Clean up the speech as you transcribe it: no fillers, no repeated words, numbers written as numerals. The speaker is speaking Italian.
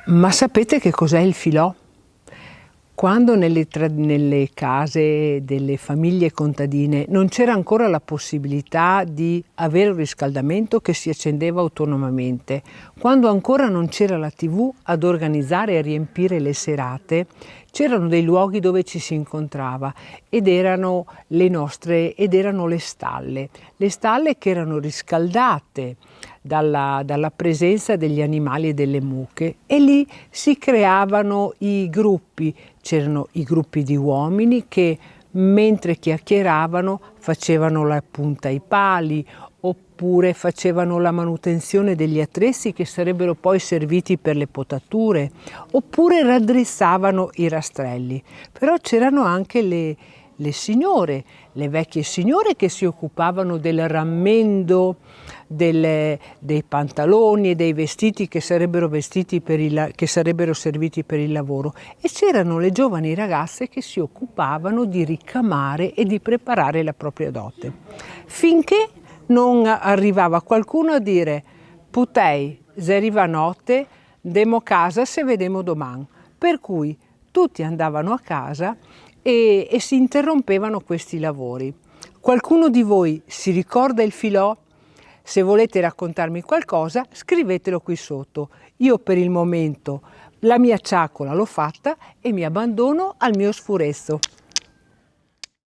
Ma sapete che cos'è il filò? Quando nelle case delle famiglie contadine non c'era ancora la possibilità di avere un riscaldamento che si accendeva autonomamente, quando ancora non c'era la TV ad organizzare e a riempire le serate, c'erano dei luoghi dove ci si incontrava ed erano le stalle che erano riscaldate dalla presenza degli animali e delle mucche, e lì si creavano i gruppi. C'erano i gruppi di uomini che mentre chiacchieravano facevano la punta ai pali, oppure facevano la manutenzione degli attrezzi che sarebbero poi serviti per le potature, oppure raddrizzavano i rastrelli. Però c'erano anche le signore, le vecchie signore che si occupavano del rammendo dei pantaloni e dei vestiti che sarebbero serviti per il lavoro, e c'erano le giovani ragazze che si occupavano di ricamare e di preparare la propria dote, finché non arrivava qualcuno a dire: «Putei, se arriva notte, demo casa se vedemo domani». Per cui tutti andavano a casa e si interrompevano questi lavori. Qualcuno di voi si ricorda il filò? Se volete raccontarmi qualcosa, scrivetelo qui sotto. Io per il momento la mia ciaccola l'ho fatta e mi abbandono al mio sfurezzo.